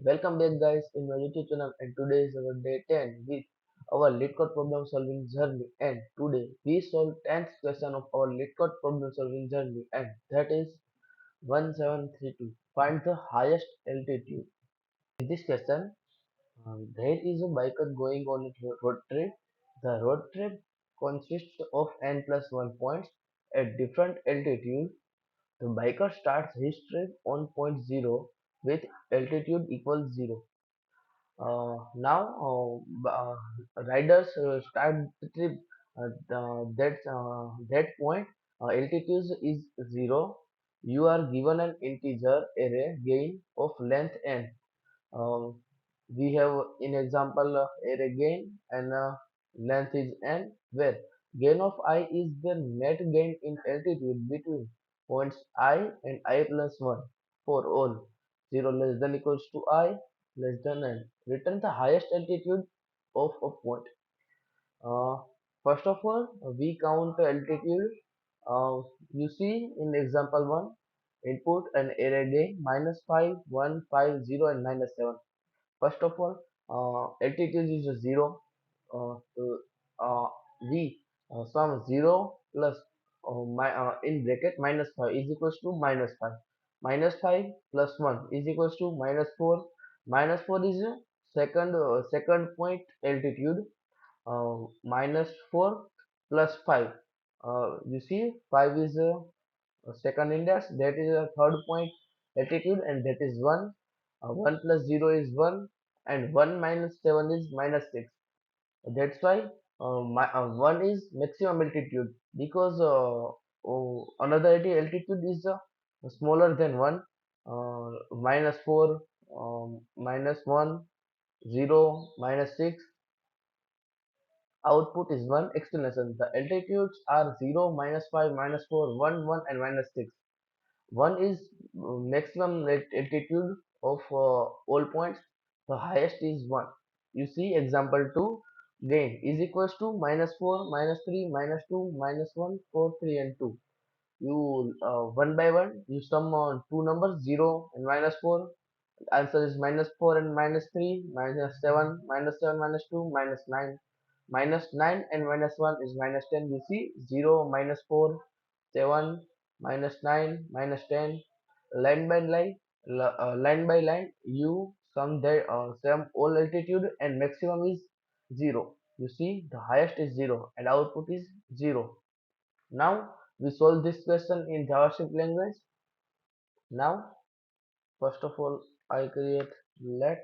Welcome back guys in my YouTube channel, and today is our day 10 with our LeetCode problem solving journey, and today we solve 10th question of our LeetCode problem solving journey, and that is 1732. Find the highest altitude. In this question, there is a biker going on a road trip. The road trip consists of n plus 1 points at different altitude. The biker starts his trip on point 0 with altitude equals 0. Now, riders start the trip that point. Altitude is 0. You are given an integer array gain of length n. Um, we have in example array gain and length is n, where gain of I is the net gain in altitude between points I and I plus 1 for all 0 less than equals to I less than n. Return the highest altitude of a point. Uh, First of all, we count the altitude. Uh, you see in example 1, input an array gain -5, 1, 5, 0 and -7. First of all, altitude is a 0. So, we sum 0 plus in bracket -5 is equals to -5. -5 plus 1 is equals to -4. -4 is a second point altitude. -4 plus 5. You see 5 is a second index, that is a third point altitude, and that is 1. 1 plus 0 is 1, and 1 minus 7 is -6. That's why 1 is maximum altitude, because another altitude is smaller than 1. -4, -1, 0, -6. Output is 1. Explanation: the altitudes are 0, -5, -4, 1, 1 and -6. 1 is maximum altitude of all points. The highest is 1. You see example 2, gain is equals to -4, -3, -2, -1, 4, 3 and 2. You one by one you sum two numbers 0 and -4. Answer is -4 and -3, -7, -7, -2, -9. -9 and -1 is -10. You see 0, -4, 7, -9, -10. Line by line, line by line, you sum all altitude and maximum is 0. You see the highest is 0 and output is 0. Now we solve this question in JavaScript language. Now, first of all, I create let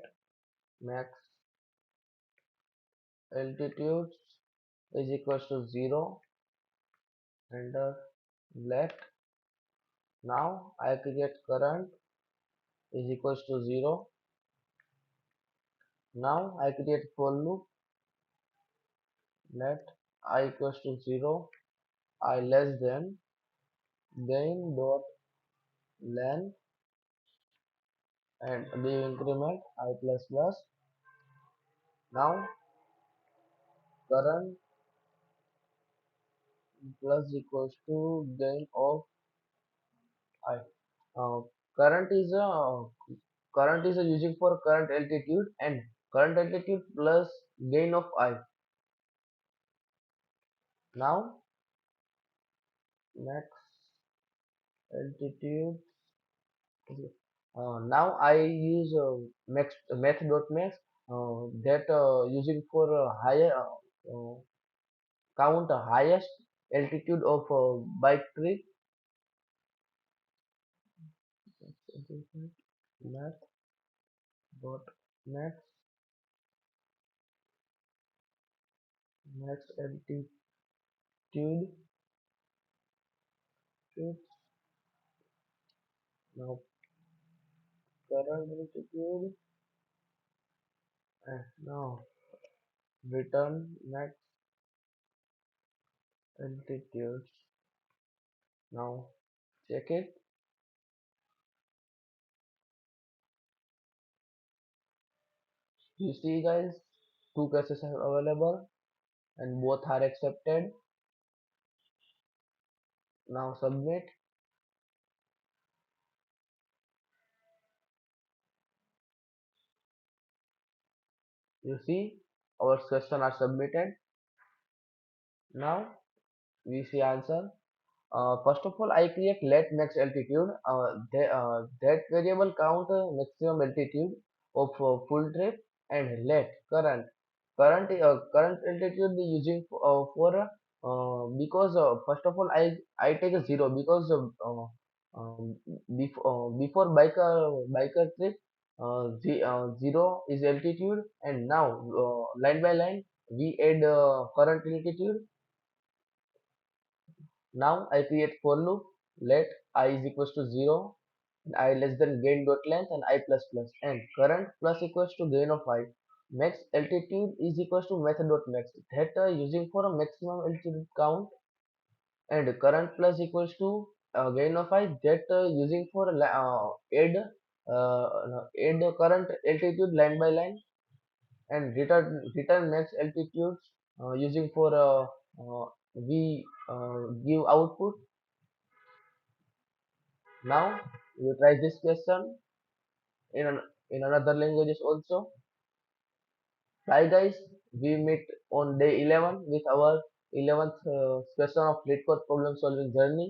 max altitude is equals to 0, enter let. Now I create current is equals to 0. Now I create for loop, let I equals to 0, I less than gain dot len, and the increment I plus plus. Now current plus equals to gain of I. Uh, current is a using for current altitude, and current altitude plus gain of I. Now max altitude. Now I use math.max, that using for higher count highest altitude of bike trip. Math.max max altitude. Now current altitude, and now return max altitude. Now check it. You see guys, two cases are available and both are accepted. Now submit. You see, our question are submitted. Now we see answer. First of all, I create let max altitude. That variable count maximum altitude of full trip, and let current altitude using because first of all I take a zero because before biker trip zero is altitude, and now line by line we add current altitude. Now I create for loop, let I is equals to 0, and I less than gain dot length and I plus plus, and current plus equals to gain of I. Max altitude is equals to method dot max, that using for a maximum altitude count, and current plus equals to gain of I, that using for add the current altitude line by line, and return max altitude using for we give output. Now you try this question in in another languages also. Hi guys, we meet on day 11 with our 11th question of LeetCode problem solving journey.